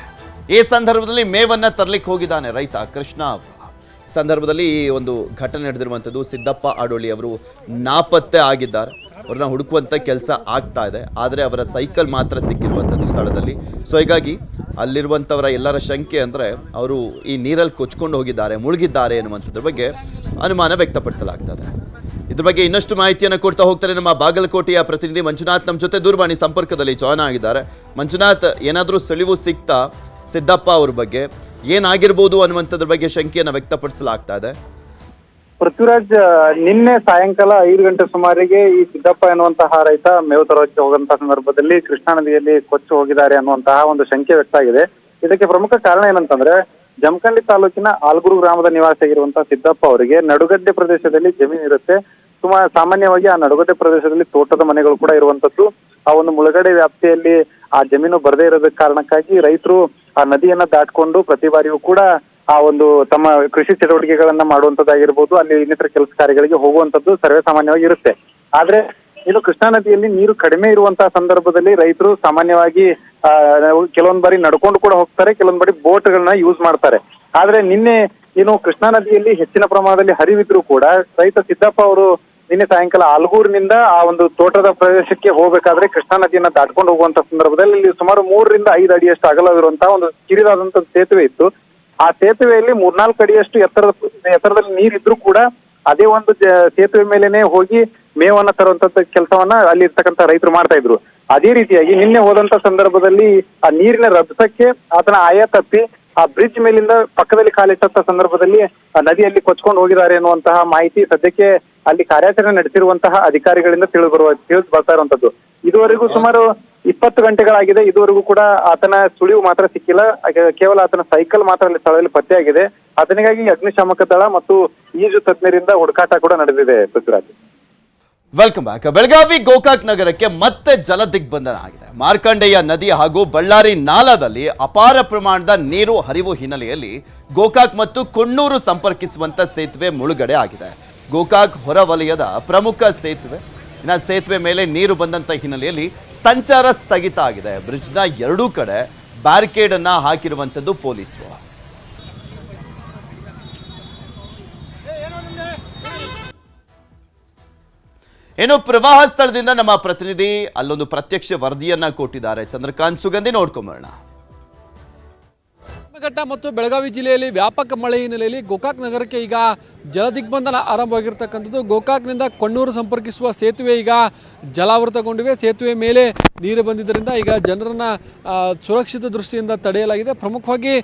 ಈ ಸಂದರ್ಭದಲ್ಲಿ ಮೇವನ್ನ ತರಲಿಕ್ಕೆ ಹೋಗಿದ್ದಾನೆ ರೈತ ಕೃಷ್ಣ. ಸಂದರ್ಭದಲ್ಲಿ ಈ ಒಂದು ಘಟನೆ ನಡೆದಿರುವಂಥದ್ದು. ಸಿದ್ದಪ್ಪ ಅಡೋಳಿ ಅವರು ನಾಪತ್ತೆ ಆಗಿದ್ದಾರೆ. ಅವ್ರನ್ನ ಹುಡುಕುವಂಥ ಕೆಲಸ ಆಗ್ತಾ ಇದೆ. ಆದರೆ ಅವರ ಸೈಕಲ್ ಮಾತ್ರ ಸಿಕ್ಕಿರುವಂಥದ್ದು ಸ್ಥಳದಲ್ಲಿ. ಸೊ ಹೀಗಾಗಿ ಅಲ್ಲಿರುವಂಥವರ ಎಲ್ಲರ ಶಂಕೆ ಅಂದರೆ ಅವರು ಈ ನೀರಲ್ಲಿ ಕೊಚ್ಕೊಂಡು ಹೋಗಿದ್ದಾರೆ, ಮುಳುಗಿದ್ದಾರೆ ಎನ್ನುವಂಥದ್ರ ಬಗ್ಗೆ ಅನುಮಾನ ವ್ಯಕ್ತಪಡಿಸಲಾಗ್ತದೆ. ಇದ್ರ ಬಗ್ಗೆ ಇನ್ನಷ್ಟು ಮಾಹಿತಿಯನ್ನು ಕೊಡ್ತಾ ಹೋಗ್ತಾರೆ ನಮ್ಮ ಬಾಗಲಕೋಟೆಯ ಪ್ರತಿನಿಧಿ ಮಂಜುನಾಥ್. ನಮ್ಮ ಜೊತೆ ದೂರವಾಣಿ ಸಂಪರ್ಕದಲ್ಲಿ ಜಾಯ್ನ್ ಆಗಿದ್ದಾರೆ. ಮಂಜುನಾಥ್, ಏನಾದರೂ ಸುಳಿವು ಸಿಗ್ತಾ ಸಿದ್ದಪ್ಪ ಅವ್ರ ಬಗ್ಗೆ ಏನಾಗಿರ್ಬೋದು ಅನ್ನುವಂಥದ್ರ ಬಗ್ಗೆ ಶಂಕೆಯನ್ನು ವ್ಯಕ್ತಪಡಿಸಲಾಗ್ತಾ ಇದೆ? ಪೃಥ್ವಿರಾಜ್, ನಿನ್ನೆ ಸಾಯಂಕಾಲ 5 ಗಂಟೆ ಸುಮಾರಿಗೆ ಈ ಸಿದ್ದಪ್ಪ ಎನ್ನುವಂತಹ ರೈತ ಮೇವು ತರೋಕೆ ಹೋಗುವಂತಹ ಸಂದರ್ಭದಲ್ಲಿ ಕೃಷ್ಣಾ ನದಿಯಲ್ಲಿ ಕೊಚ್ಚಿ ಹೋಗಿದ್ದಾರೆ ಅನ್ನುವಂತಹ ಒಂದು ಶಂಕೆ ವ್ಯಕ್ತ ಆಗಿದೆ. ಇದಕ್ಕೆ ಪ್ರಮುಖ ಕಾರಣ ಏನಂತಂದ್ರೆ, ಜಮಖಂಡಿ ತಾಲೂಕಿನ ಆಲ್ಗೂರು ಗ್ರಾಮದ ನಿವಾಸಿಯಾಗಿರುವಂತಹ ಸಿದ್ದಪ್ಪ ಅವರಿಗೆ ನಡುಗಡ್ಡೆ ಪ್ರದೇಶದಲ್ಲಿ ಜಮೀನು ಇರುತ್ತೆ. ಸಾಮಾನ್ಯವಾಗಿ ಆ ನಡುಗಡ್ಡೆ ಪ್ರದೇಶದಲ್ಲಿ ತೋಟದ ಮನೆಗಳು ಕೂಡ ಇರುವಂತದ್ದು. ಆ ಒಂದು ಮುಳುಗಡೆ ವ್ಯಾಪ್ತಿಯಲ್ಲಿ ಆ ಜಮೀನು ಬರದೇ ಇರೋದಕ್ಕೆ ಕಾರಣಕ್ಕಾಗಿ ರೈತರು ಆ ನದಿಯನ್ನ ದಾಟ್ಕೊಂಡು ಪ್ರತಿ ಬಾರಿಯೂ ಕೂಡ ಆ ಒಂದು ತಮ್ಮ ಕೃಷಿ ಚಟುವಟಿಕೆಗಳನ್ನ ಮಾಡುವಂತದ್ದಾಗಿರ್ಬೋದು, ಅಲ್ಲಿ ಇನ್ನಿತರ ಕೆಲಸ ಕಾರ್ಯಗಳಿಗೆ ಹೋಗುವಂತದ್ದು ಸರ್ವೇ ಸಾಮಾನ್ಯವಾಗಿ ಇರುತ್ತೆ. ಆದ್ರೆ ಇನ್ನು ಕೃಷ್ಣಾ ನದಿಯಲ್ಲಿ ನೀರು ಕಡಿಮೆ ಇರುವಂತಹ ಸಂದರ್ಭದಲ್ಲಿ ರೈತರು ಸಾಮಾನ್ಯವಾಗಿ ಕೆಲವೊಂದ್ ಬಾರಿ ನಡ್ಕೊಂಡು ಕೂಡ ಹೋಗ್ತಾರೆ, ಕೆಲವೊಂದ್ ಬಾರಿ ಬೋಟ್ಗಳನ್ನ ಯೂಸ್ ಮಾಡ್ತಾರೆ. ಆದ್ರೆ ನಿನ್ನೆ ಇನ್ನು ಕೃಷ್ಣಾ ನದಿಯಲ್ಲಿ ಹೆಚ್ಚಿನ ಪ್ರಮಾಣದಲ್ಲಿ ಹರಿವಿದ್ರು ಕೂಡ ರೈತ ಸಿದ್ದಪ್ಪ ಅವರು ನಿನ್ನೆ ಸಾಯಂಕಾಲ ಆಲ್ಗೂರಿನಿಂದ ಆ ಒಂದು ತೋಟದ ಪ್ರದೇಶಕ್ಕೆ ಹೋಗ್ಬೇಕಾದ್ರೆ ಕೃಷ್ಣಾ ನದಿಯನ್ನ ದಾಟ್ಕೊಂಡು ಹೋಗುವಂತ ಸಂದರ್ಭದಲ್ಲಿ ಇಲ್ಲಿ ಸುಮಾರು 3 ರಿಂದ 5 ಅಡಿಯಷ್ಟು ಅಗಲವಿರುವಂತಹ ಒಂದು ಕಿರಿದಾದಂತ ಸೇತುವೆ ಇತ್ತು. ಆ ಸೇತುವೆಯಲ್ಲಿ 3-4 ಅಡಿಯಷ್ಟು ಎತ್ತರದಲ್ಲಿ ನೀರಿದ್ರು ಕೂಡ ಅದೇ ಒಂದು ಸೇತುವೆ ಮೇಲೆನೆ ಹೋಗಿ ಮೇವನ್ನ ತರುವಂತ ಕೆಲಸವನ್ನ ಅಲ್ಲಿ ಇರ್ತಕ್ಕಂಥ ರೈತರು ಮಾಡ್ತಾ ಇದ್ರು. ಅದೇ ರೀತಿಯಾಗಿ ನಿನ್ನೆ ಹೋದಂತ ಸಂದರ್ಭದಲ್ಲಿ ಆ ನೀರಿನ ರಭಸಕ್ಕೆ ಆತನ ಆಯ ತಪ್ಪಿ ಆ ಬ್ರಿಡ್ಜ್ ಮೇಲಿಂದ ಪಕ್ಕದಲ್ಲಿ ಕಾಲಿಟ್ಟಂತ ಸಂದರ್ಭದಲ್ಲಿ ನದಿಯಲ್ಲಿ ಕೊಚ್ಕೊಂಡು ಹೋಗಿದ್ದಾರೆ ಎನ್ನುವಂತಹ ಮಾಹಿತಿ ಸದ್ಯಕ್ಕೆ ಅಲ್ಲಿ ಕಾರ್ಯಾಚರಣೆ ನಡೆಸಿರುವಂತಹ ಅಧಿಕಾರಿಗಳಿಂದ ತಿಳಿದು ಬರ್ತಾ ಇರುವಂತದ್ದು. ಇದುವರೆಗೂ ಸುಮಾರು 20 ಗಂಟೆಗಳಾಗಿದೆ. ಇದುವರೆಗೂ ಕೂಡ ಆತನ ಸುಳಿವು ಮಾತ್ರ ಸಿಕ್ಕಿಲ್ಲ. ಕೇವಲ ಆತನ ಸೈಕಲ್ ಮಾತ್ರ ಅಲ್ಲಿ ಸ್ಥಳದಲ್ಲಿ ಪತ್ತೆಯಾಗಿದೆ. ಆತನಿಗಾಗಿ ಅಗ್ನಿಶಾಮಕ ದಳ ಮತ್ತು ಈಜು ತಜ್ಞರಿಂದ ಹುಡುಕಾಟ ಕೂಡ ನಡೆದಿದೆ. Prithviraj, welcome back. ಬೆಳಗಾವಿ ಗೋಕಾಕ್ ನಗರಕ್ಕೆ ಮತ್ತೆ ಜಲ ದಿಗ್ಬಂಧನ ಆಗಿದೆ. ಮಾರ್ಕಂಡೇಯ ನದಿ ಹಾಗೂ ಬಳ್ಳಾರಿ ನಾಲಾದಲ್ಲಿ ಅಪಾರ ಪ್ರಮಾಣದ ನೀರು ಹರಿವು ಹಿನ್ನೆಲೆಯಲ್ಲಿ ಗೋಕಾಕ್ ಮತ್ತು ಕೊಣ್ಣೂರು ಸಂಪರ್ಕಿಸುವಂತ ಸೇತುವೆ ಮುಳುಗಡೆ ಆಗಿದೆ. ಗೋಕಾಕ್ ಹೊರವಲಯದ ಪ್ರಮುಖ ಸೇತುವೆ. ಸೇತುವೆ ಮೇಲೆ ನೀರು ಬಂದಂತ ಹಿನ್ನೆಲೆಯಲ್ಲಿ ಸಂಚಾರ ಸ್ಥಗಿತ ಆಗಿದೆ. ಬ್ರಿಡ್ಜ್ನ 2 ಕಡೆ ಬ್ಯಾರಿಕೇಡ್ ಅನ್ನ ಹಾಕಿರುವಂತದ್ದು ಪೊಲೀಸರು. ಇನ್ನು ಪ್ರವಾಹ ಸ್ಥಳದಿಂದ ನಮ್ಮ ಪ್ರತಿನಿಧಿ ಅಲ್ಲೊಂದು ಪ್ರತ್ಯಕ್ಷ ವರದಿಯನ್ನ ಕೊಟ್ಟಿದ್ದಾರೆ. ಚಂದ್ರಕಾಂತ್ ಸುಗಂಧಿ, ನೋಡ್ಕೊಂಬರೋಣ. ಘಟ್ಟ ಮತ್ತು ಬೆಳಗಾವಿ ಜಿಲ್ಲೆಯಲ್ಲಿ ವ್ಯಾಪಕ ಮಳೆ ಹಿನ್ನೆಲೆಯಲ್ಲಿ ಗೋಕಾಕ್ ನಗರಕ್ಕೆ ಈಗ ಜಲದಿಗ್ಬಂಧನ ಆರಂಭವಾಗಿರ್ತಕ್ಕಂಥದ್ದು. ಗೋಕಾಕ್ನಿಂದ ಕೊಣ್ಣೂರು ಸಂಪರ್ಕಿಸುವ ಸೇತುವೆ ಈಗ ಜಲಾವೃತಗೊಂಡಿವೆ. ಸೇತುವೆ ಮೇಲೆ ನೀರು ಬಂದಿದ್ದರಿಂದ ಈಗ ಜನರನ್ನ ಸುರಕ್ಷಿತ ದೃಷ್ಟಿಯಿಂದ ತಡೆಯಲಾಗಿದೆ. ಪ್ರಮುಖವಾಗಿ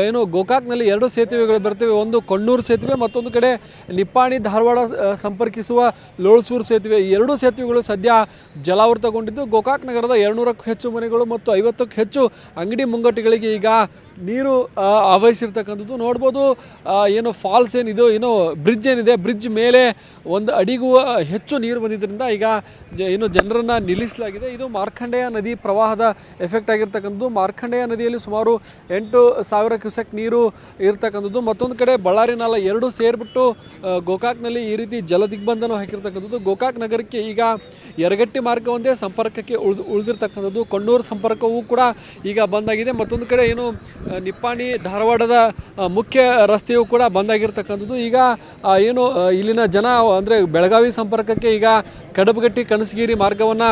ಏನು ಗೋಕಾಕ್ನಲ್ಲಿ 2 ಸೇತುವೆಗಳು ಬರ್ತವೆ. ಒಂದು ಕೊಣ್ಣೂರು ಸೇತುವೆ, ಮತ್ತೊಂದು ಕಡೆ ನಿಪ್ಪಾಣಿ ಧಾರವಾಡ ಸಂಪರ್ಕಿಸುವ ಲೋಳ್ಸೂರು ಸೇತುವೆ. ಈ 2 ಸೇತುವೆಗಳು ಸದ್ಯ ಜಲಾವೃತಗೊಂಡಿದ್ದು ಗೋಕಾಕ್ ನಗರದ 200ಕ್ಕೂ ಹೆಚ್ಚು ಮನೆಗಳು ಮತ್ತು 50ಕ್ಕೂ ಹೆಚ್ಚು ಅಂಗಡಿ ಮುಂಗಟ್ಟುಗಳಿಗೆ ಈಗ ನೀರು ಆವರಿಸಿರ್ತಕ್ಕಂಥದ್ದು ನೋಡ್ಬೋದು. ಏನು ಫಾಲ್ಸ್ ಏನಿದೆ, ಏನೋ ಬ್ರಿಡ್ಜ್ ಏನಿದೆ, ಬ್ರಿಡ್ಜ್ ಮೇಲೆ 1 ಅಡಿಗೂ ಹೆಚ್ಚು ನೀರು ಬಂದಿದ್ದರಿಂದ ಈಗ ಏನು ಜನರನ್ನು ನಿಲ್ಲಿಸಲಾಗಿದೆ. ಇದು ಮಾರ್ಕಂಡೇಯ ನದಿ ಪ್ರವಾಹದ ಎಫೆಕ್ಟ್ ಆಗಿರ್ತಕ್ಕಂಥದ್ದು. ಮಾರ್ಕಂಡೇಯ ನದಿಯಲ್ಲಿ ಸುಮಾರು 8,000 ಕ್ಯೂಸೆಕ್ ನೀರು ಇರ್ತಕ್ಕಂಥದ್ದು. ಮತ್ತೊಂದು ಕಡೆ ಬಳ್ಳಾರಿ ನಾಲ ಎರಡೂ ಸೇರಿಬಿಟ್ಟು ಗೋಕಾಕ್ನಲ್ಲಿ ಈ ರೀತಿ ಜಲ ದಿಗ್ಬಂಧನ ಹಾಕಿರ್ತಕ್ಕಂಥದ್ದು. ಗೋಕಾಕ್ ನಗರಕ್ಕೆ ಈಗ ಯರಗಟ್ಟಿ ಮಾರ್ಗ ಒಂದೇ ಸಂಪರ್ಕಕ್ಕೆ ಉಳಿದಿರ್ತಕ್ಕಂಥದ್ದು. ಕೊಣ್ಣೂರು ಸಂಪರ್ಕವೂ ಕೂಡ ಈಗ ಬಂದಾಗಿದೆ. ಮತ್ತೊಂದು ಕಡೆ ಏನು ನಿಪ್ಪಾಣಿ ಧಾರವಾಡದ ಮುಖ್ಯ ರಸ್ತೆಯೂ ಕೂಡ ಬಂದಾಗಿರ್ತಕ್ಕಂಥದ್ದು. ಈಗ ಏನು ಇಲ್ಲಿನ ಜನ ಅಂದರೆ ಬೆಳಗಾವಿ ಸಂಪರ್ಕಕ್ಕೆ ಈಗ ಕಡಬಗಟ್ಟಿ ಕನಸಗಿರಿ ಮಾರ್ಗವನ್ನು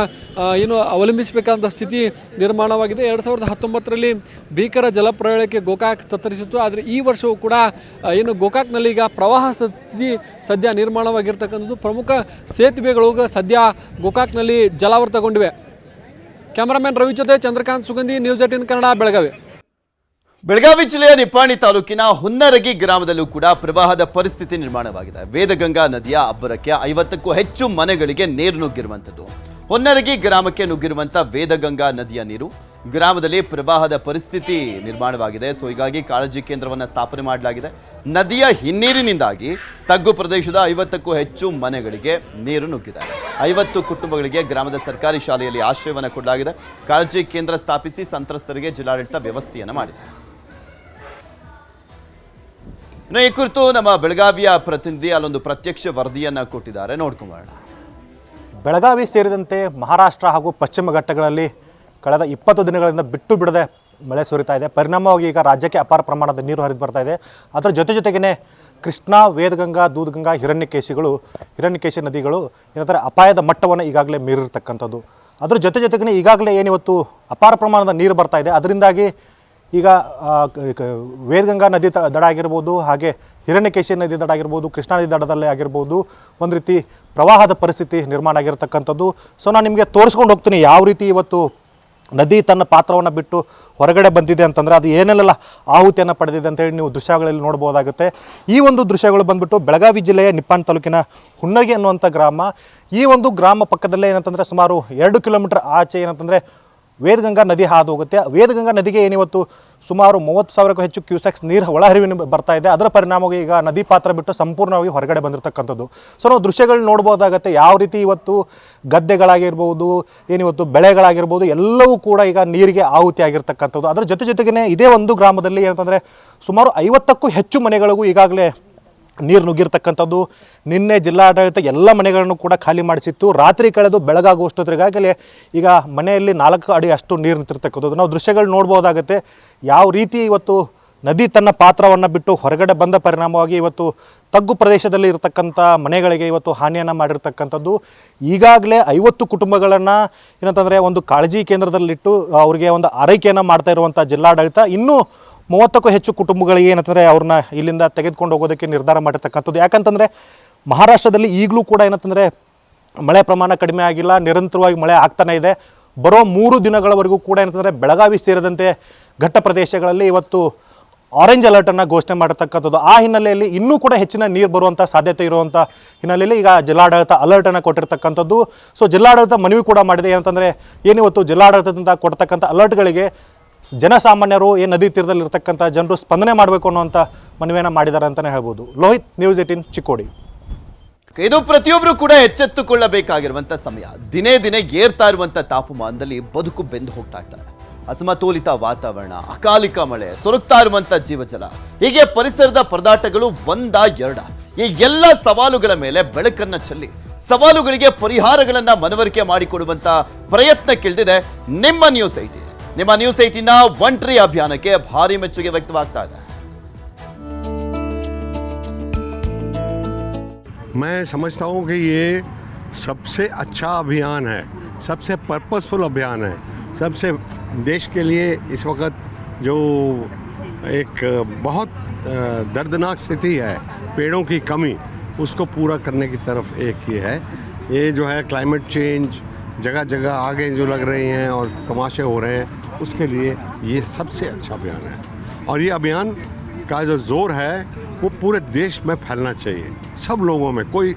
ಏನು ಅವಲಂಬಿಸಬೇಕಾದಂಥ ಸ್ಥಿತಿ ನಿರ್ಮಾಣವಾಗಿದೆ. 2019ರಲ್ಲಿ ಭೀಕರ ಜಲಪ್ರಳಯಕ್ಕೆ ಗೋಕಾಕ್ ತತ್ತರಿಸಿತ್ತು. ಆದರೆ ಈ ವರ್ಷವೂ ಕೂಡ ಏನು ಗೋಕಾಕ್ನಲ್ಲಿ ಈಗ ಪ್ರವಾಹ ಸ್ಥಿತಿ ಸದ್ಯ ನಿರ್ಮಾಣವಾಗಿರ್ತಕ್ಕಂಥದ್ದು. ಪ್ರಮುಖ ಸೇತುವೆಗಳು ಸದ್ಯ ಗೋಕಾಕ್ನಲ್ಲಿ ಜಲಾವೃತಗೊಂಡಿವೆ. ಕ್ಯಾಮರಾಮನ್ ರವಿ ಜೊತೆ ಚಂದ್ರಕಾಂತ್ ಸುಗಂಧಿ, ನ್ಯೂಸ್ 18 ಕನ್ನಡ, ಬೆಳಗಾವಿ. ಬೆಳಗಾವಿ ಜಿಲ್ಲೆಯ ನಿಪ್ಪಾಣಿ ತಾಲೂಕಿನ ಹುನ್ನರಗಿ ಗ್ರಾಮದಲ್ಲೂ ಕೂಡ ಪ್ರವಾಹದ ಪರಿಸ್ಥಿತಿ ನಿರ್ಮಾಣವಾಗಿದೆ. ವೇದಗಂಗಾ ನದಿಯ ಅಬ್ಬರಕ್ಕೆ 50ಕ್ಕೂ ಹೆಚ್ಚು ಮನೆಗಳಿಗೆ ನೀರು ನುಗ್ಗಿರುವಂಥದ್ದು. ಹುನ್ನರಗಿ ಗ್ರಾಮಕ್ಕೆ ನುಗ್ಗಿರುವಂಥ ವೇದಗಂಗಾ ನದಿಯ ನೀರು ಗ್ರಾಮದಲ್ಲಿ ಪ್ರವಾಹದ ಪರಿಸ್ಥಿತಿ ನಿರ್ಮಾಣವಾಗಿದೆ. ಸೊ ಹೀಗಾಗಿ ಕಾಳಜಿ ಕೇಂದ್ರವನ್ನು ಸ್ಥಾಪನೆ ಮಾಡಲಾಗಿದೆ. ನದಿಯ ಹಿನ್ನೀರಿನಿಂದಾಗಿ ತಗ್ಗು ಪ್ರದೇಶದ 50ಕ್ಕೂ ಹೆಚ್ಚು ಮನೆಗಳಿಗೆ ನೀರು ನುಗ್ಗಿದೆ. 50 ಕುಟುಂಬಗಳಿಗೆ ಗ್ರಾಮದ ಸರ್ಕಾರಿ ಶಾಲೆಯಲ್ಲಿ ಆಶ್ರಯವನ್ನು ಕೊಡಲಾಗಿದೆ. ಕಾಳಜಿ ಕೇಂದ್ರ ಸ್ಥಾಪಿಸಿ ಸಂತ್ರಸ್ತರಿಗೆ ಜಿಲ್ಲಾಡಳಿತ ವ್ಯವಸ್ಥೆಯನ್ನು ಮಾಡಿದೆ. ಇನ್ನು ಈ ಕುರಿತು ನಮ್ಮ ಬೆಳಗಾವಿಯ ಪ್ರತಿನಿಧಿ ಅಲ್ಲೊಂದು ಪ್ರತ್ಯಕ್ಷ ವರದಿಯನ್ನು ಕೊಟ್ಟಿದ್ದಾರೆ, ನೋಡ್ಕೊಂಬೋಣ. ಬೆಳಗಾವಿ ಸೇರಿದಂತೆ ಮಹಾರಾಷ್ಟ್ರ ಹಾಗೂ ಪಶ್ಚಿಮ ಘಟ್ಟಗಳಲ್ಲಿ ಕಳೆದ 20 ದಿನಗಳಿಂದ ಬಿಟ್ಟು ಬಿಡದೆ ಮಳೆ ಸುರಿತಾ ಇದೆ. ಪರಿಣಾಮವಾಗಿ ಈಗ ರಾಜ್ಯಕ್ಕೆ ಅಪಾರ ಪ್ರಮಾಣದ ನೀರು ಹರಿದು ಬರ್ತಾ ಇದೆ. ಅದರ ಜೊತೆಗೇ ಕೃಷ್ಣಾ, ವೇದಗಂಗಾ, ದೂದಗಂಗಾ, ಹಿರಣ್ಯಕೇಶಿ ನದಿಗಳು ಏನಂದರೆ ಅಪಾಯದ ಮಟ್ಟವನ್ನು ಈಗಾಗಲೇ ಮೀರಿರ್ತಕ್ಕಂಥದ್ದು. ಅದರ ಜೊತೆಗೇ ಈಗಾಗಲೇ ಏನಿವತ್ತು ಅಪಾರ ಪ್ರಮಾಣದ ನೀರು ಬರ್ತಾ ಇದೆ. ಅದರಿಂದಾಗಿ ಈಗ ವೇದಗಂಗಾ ನದಿ ದಡ ಆಗಿರ್ಬೋದು, ಹಾಗೆ ಹಿರಣ್ಯಕೇಶಿ ನದಿ ದಡ ಆಗಿರ್ಬೋದು, ಕೃಷ್ಣಾ ನದಿ ದಡದಲ್ಲೇ ಆಗಿರ್ಬೋದು, ಒಂದು ರೀತಿ ಪ್ರವಾಹದ ಪರಿಸ್ಥಿತಿ ನಿರ್ಮಾಣ ಆಗಿರತಕ್ಕಂಥದ್ದು. ಸೊ ನಾನು ನಿಮಗೆ ತೋರಿಸ್ಕೊಂಡು ಹೋಗ್ತೀನಿ ಯಾವ ರೀತಿ ಇವತ್ತು ನದಿ ತನ್ನ ಪಾತ್ರವನ್ನು ಬಿಟ್ಟು ಹೊರಗಡೆ ಬಂದಿದೆ ಅಂತಂದರೆ ಅದು ಏನೆಲ್ಲ ಆಹುತಿಯನ್ನು ಪಡೆದಿದೆ ಅಂತೇಳಿ ನೀವು ದೃಶ್ಯಗಳಲ್ಲಿ ನೋಡ್ಬೋದಾಗುತ್ತೆ. ಈ ಒಂದು ದೃಶ್ಯಗಳು ಬಂದುಬಿಟ್ಟು ಬೆಳಗಾವಿ ಜಿಲ್ಲೆಯ ನಿಪ್ಪಾಣಿ ತಾಲೂಕಿನ ಹುನ್ನರಗಿ ಅನ್ನುವಂಥ ಗ್ರಾಮ. ಈ ಒಂದು ಗ್ರಾಮ ಪಕ್ಕದಲ್ಲೇ ಏನಂತಂದರೆ ಸುಮಾರು 2 ಕಿಲೋಮೀಟರ್ ಆಚೆ ಏನಂತಂದರೆ ವೇದಗಂಗಾ ನದಿ ಹಾದು ಹೋಗುತ್ತೆ. ವೇದಗಂಗಾ ನದಿಗೆ ಏನಿವತ್ತು ಸುಮಾರು 30,000ಕ್ಕೂ ಹೆಚ್ಚು ಕ್ಯೂಸೆಕ್ಸ್ ನೀರು ಒಳಹರಿವಿನ ಬರ್ತಾ ಇದೆ. ಅದರ ಪರಿಣಾಮವಾಗಿ ಈಗ ನದಿ ಪಾತ್ರ ಬಿಟ್ಟು ಸಂಪೂರ್ಣವಾಗಿ ಹೊರಗಡೆ ಬಂದಿರತಕ್ಕಂಥದ್ದು. ಸೊ ನಾವು ದೃಶ್ಯಗಳು ನೋಡ್ಬೋದಾಗತ್ತೆ ಯಾವ ರೀತಿ ಇವತ್ತು ಗದ್ದೆಗಳಾಗಿರ್ಬೋದು, ಏನಿವತ್ತು ಬೆಳೆಗಳಾಗಿರ್ಬೋದು ಎಲ್ಲವೂ ಕೂಡ ಈಗ ನೀರಿಗೆ ಆಹುತಿ ಆಗಿರ್ತಕ್ಕಂಥದ್ದು. ಅದರ ಜೊತೆಗೇ ಇದೇ ಒಂದು ಗ್ರಾಮದಲ್ಲಿ ಏನಂತಂದರೆ ಸುಮಾರು 50ಕ್ಕೂ ಹೆಚ್ಚು ಮನೆಗಳಿಗೂ ಈಗಾಗಲೇ ನೀರು ನುಗ್ಗಿರ್ತಕ್ಕಂಥದ್ದು. ನಿನ್ನೆ ಜಿಲ್ಲಾಡಳಿತ ಎಲ್ಲ ಮನೆಗಳನ್ನು ಕೂಡ ಖಾಲಿ ಮಾಡಿಸಿತ್ತು. ರಾತ್ರಿ ಕಳೆದು ಬೆಳಗಾಗುವಷ್ಟೊತ್ತಿಗಾಗಲೇ ಈಗ ಮನೆಯಲ್ಲಿ 4 ಅಡಿ ಅಷ್ಟು ನೀರು ನಿಂತಿರ್ತಕ್ಕಂಥದ್ದು. ನಾವು ದೃಶ್ಯಗಳು ನೋಡ್ಬೋದಾಗುತ್ತೆ ಯಾವ ರೀತಿ ಇವತ್ತು ನದಿ ತನ್ನ ಪಾತ್ರವನ್ನು ಬಿಟ್ಟು ಹೊರಗಡೆ ಬಂದ ಪರಿಣಾಮವಾಗಿ ಇವತ್ತು ತಗ್ಗು ಪ್ರದೇಶದಲ್ಲಿ ಇರತಕ್ಕಂಥ ಮನೆಗಳಿಗೆ ಇವತ್ತು ಹಾನಿಯನ್ನು ಮಾಡಿರ್ತಕ್ಕಂಥದ್ದು. ಈಗಾಗಲೇ 50 ಕುಟುಂಬಗಳನ್ನು ಏನಂತಂದರೆ ಒಂದು ಕಾಳಜಿ ಕೇಂದ್ರದಲ್ಲಿಟ್ಟು ಅವರಿಗೆ ಒಂದು ಆರೈಕೆಯನ್ನು ಮಾಡ್ತಾ ಇರುವಂಥ ಜಿಲ್ಲಾಡಳಿತ ಇನ್ನೂ 30ಕ್ಕೂ ಹೆಚ್ಚು ಕುಟುಂಬಗಳಿಗೆ ಏನಂತಂದರೆ ಅವ್ರನ್ನ ಇಲ್ಲಿಂದ ತೆಗೆದುಕೊಂಡು ಹೋಗೋದಕ್ಕೆ ನಿರ್ಧಾರ ಮಾಡಿರ್ತಕ್ಕಂಥದ್ದು. ಯಾಕಂತಂದರೆ ಮಹಾರಾಷ್ಟ್ರದಲ್ಲಿ ಈಗಲೂ ಕೂಡ ಏನಂತಂದರೆ ಮಳೆ ಪ್ರಮಾಣ ಕಡಿಮೆ ಆಗಿಲ್ಲ, ನಿರಂತರವಾಗಿ ಮಳೆ ಆಗ್ತಾನೆ ಇದೆ. ಬರೋ 3 ದಿನಗಳವರೆಗೂ ಕೂಡ ಏನಂತಂದರೆ ಬೆಳಗಾವಿ ಸೇರಿದಂತೆ ಘಟ್ಟ ಪ್ರದೇಶಗಳಲ್ಲಿ ಇವತ್ತು ಆರೆಂಜ್ ಅಲರ್ಟನ್ನು ಘೋಷಣೆ ಮಾಡಿರ್ತಕ್ಕಂಥದ್ದು. ಆ ಹಿನ್ನೆಲೆಯಲ್ಲಿ ಇನ್ನೂ ಕೂಡ ಹೆಚ್ಚಿನ ನೀರು ಬರುವಂಥ ಸಾಧ್ಯತೆ ಇರುವಂಥ ಹಿನ್ನೆಲೆಯಲ್ಲಿ ಈಗ ಜಿಲ್ಲಾಡಳಿತ ಅಲರ್ಟನ್ನು ಕೊಟ್ಟಿರ್ತಕ್ಕಂಥದ್ದು. ಸೊ ಜಿಲ್ಲಾಡಳಿತ ಮನವಿ ಕೂಡ ಮಾಡಿದೆ. ಏನಂತಂದರೆ ಏನಿವತ್ತು ಜಿಲ್ಲಾಡಳಿತದಿಂದ ಕೊಡ್ತಕ್ಕಂಥ ಅಲರ್ಟ್ಗಳಿಗೆ ಜನಸಾಮಾನ್ಯರು ನದಿ ತೀರದಲ್ಲಿರ್ತಕ್ಕಂಥ ಜನರು ಸ್ಪಂದನೆ ಮಾಡಬೇಕು ಅನ್ನುವಂಥ ಮನವಿಯನ್ನು ಮಾಡಿದ್ದಾರೆ ಅಂತಲೇ ಹೇಳ್ಬೋದು. ಲೋಹಿತ್, ನ್ಯೂಸ್ 18, ಚಿಕ್ಕೋಡಿ. ಇದು ಪ್ರತಿಯೊಬ್ಬರು ಕೂಡ ಎಚ್ಚೆತ್ತುಕೊಳ್ಳಬೇಕಾಗಿರುವಂಥ ಸಮಯ. ದಿನೇ ದಿನೇ ಏರ್ತಾ ಇರುವಂಥ ತಾಪಮಾನದಲ್ಲಿ ಬದುಕು ಬೆಂದು ಹೋಗ್ತಾ ಇರ್ತಾರೆ. ಅಸಮತೋಲಿತ ವಾತಾವರಣ, ಅಕಾಲಿಕ ಮಳೆ, ಸೊರಗ್ತಾ ಇರುವಂಥ ಜೀವಜಲ, ಹೀಗೆ ಪರಿಸರದ ಪರದಾಟಗಳು 1-2 ಈ ಎಲ್ಲ ಸವಾಲುಗಳ ಮೇಲೆ ಬೆಳಕನ್ನು ಚೆಲ್ಲಿ ಸವಾಲುಗಳಿಗೆ ಪರಿಹಾರಗಳನ್ನು ಮನವರಿಕೆ ಮಾಡಿಕೊಡುವಂಥ ಪ್ರಯತ್ನಕ್ಕಿಳಿದಿದೆ ನಿಮ್ಮ ನ್ಯೂಸ್ 18. ನಿಮ್ಮ ನ್ಯೂಸ್ 18ನ ಒಂಟ್ರಿ ಅಭಿಯಾನಕ್ಕೆ ಭಾರಿ ಮೆಚ್ಚುಗೆ ವ್ಯಕ್ತವಾಗ್ತಾ ಇದೆ. मैं समझता हूँ कि ये सबसे अच्छा अभियान है, सबसे पर्पसफुल अभियान है, सबसे देश के लिए इस वक्त जो एक बहुत दर्दनाक स्थिति है पेड़ों की कमी, उसको पूरा करने की तरफ एक ही है. ये जो है क्लाइमेट चेंज जगह जगह आगे जो लग रहे हैं और तमाशे हो रहे हैं, उसके लिए ये सबसे अच्छा अभियान है. और ये अभियान का जो जोर है वो पूरे देश में फैलना चाहिए, सब लोगों में, कोई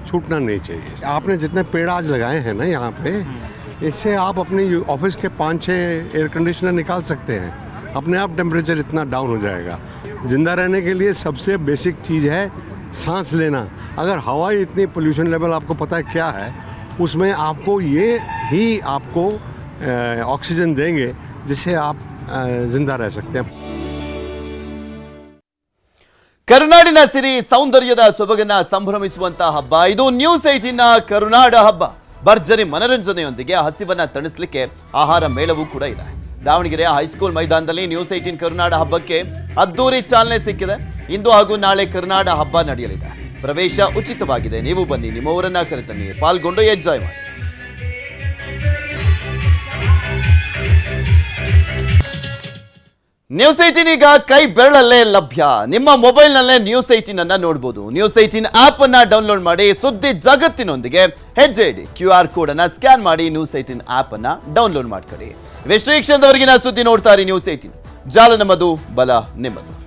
छूटना नहीं चाहिए. आपने जितने पेड़ आज लगाए हैं ना यहाँ पे, इससे आप अपनी ऑफिस के 5-6 एयर कंडीशनर निकाल सकते हैं. अपने आप टेम्परेचर इतना डाउन हो जाएगा। ज़िंदा रहने के लिए सबसे बेसिक चीज़ है सांस लेना। अगर हवा इतनी पोल्यूशन लेवल आपको पता है क्या है, उसमें आपको ये ही आपको ऑक्सीजन देंगे जिससे आप ज़िंदा रह सकते हैं। ಕರುನಾಡಿನ ಸಿರಿ ಸೌಂದರ್ಯದ ಸೊಬಗನ್ನ ಸಂಭ್ರಮಿಸುವಂತಹ ಹಬ್ಬ ಇದು ನ್ಯೂಸ್ 18ನ ಕರುನಾಡ ಹಬ್ಬ. ಭರ್ಜರಿ ಮನರಂಜನೆಯೊಂದಿಗೆ ಹಸಿವನ್ನ ತಣಿಸಲಿಕ್ಕೆ ಆಹಾರ ಮೇಳವೂ ಕೂಡ ಇದೆ. ದಾವಣಗೆರೆ ಹೈಸ್ಕೂಲ್ ಮೈದಾನದಲ್ಲಿ ನ್ಯೂಸ್ 18 ಕರುನಾಡ ಹಬ್ಬಕ್ಕೆ ಅದ್ದೂರಿ ಚಾಲನೆ ಸಿಕ್ಕಿದೆ. ಇಂದು ಹಾಗೂ ನಾಳೆ ಕರುನಾಡ ಹಬ್ಬ ನಡೆಯಲಿದೆ. ಪ್ರವೇಶ ಉಚಿತವಾಗಿದೆ. ನೀವು ಬನ್ನಿ, ನಿಮ್ಮವರನ್ನ ಕರೆತನ್ನಿ, ಪಾಲ್ಗೊಂಡು ಎಂಜಾಯ್ ಮಾಡಿ. ನ್ಯೂಸ್ 18 ಈಗ ಕೈ ಬೆರಳಲ್ಲೇ ಲಭ್ಯ. ನಿಮ್ಮ ಮೊಬೈಲ್ನಲ್ಲೇ ನ್ಯೂಸ್ 18 ಅನ್ನ ನೋಡಬಹುದು. ನ್ಯೂಸ್ 18 ಆಪ್ ಅನ್ನ ಡೌನ್ಲೋಡ್ ಮಾಡಿ ಸುದ್ದಿ ಜಗತ್ತಿನೊಂದಿಗೆ ಹೆಜ್ಜೆ ಇಡಿ. QR ಕೋಡ್ ಅನ್ನ ಸ್ಕ್ಯಾನ್ ಮಾಡಿ ನ್ಯೂಸ್ 18 ಆಪ್ ಅನ್ನ ಡೌನ್ಲೋಡ್ ಮಾಡ್ಕೊಳ್ಳಿ. ಇವೆಷ್ಟು ಈ ಕ್ಷಣದವರೆಗಿನ ಸುದ್ದಿ ನೋಡ್ತಾ ಇರಿ ನ್ಯೂಸ್ 18. ಜಾಲ ನಮ್ಮದು, ಬಲ ನಿಮ್ಮದು.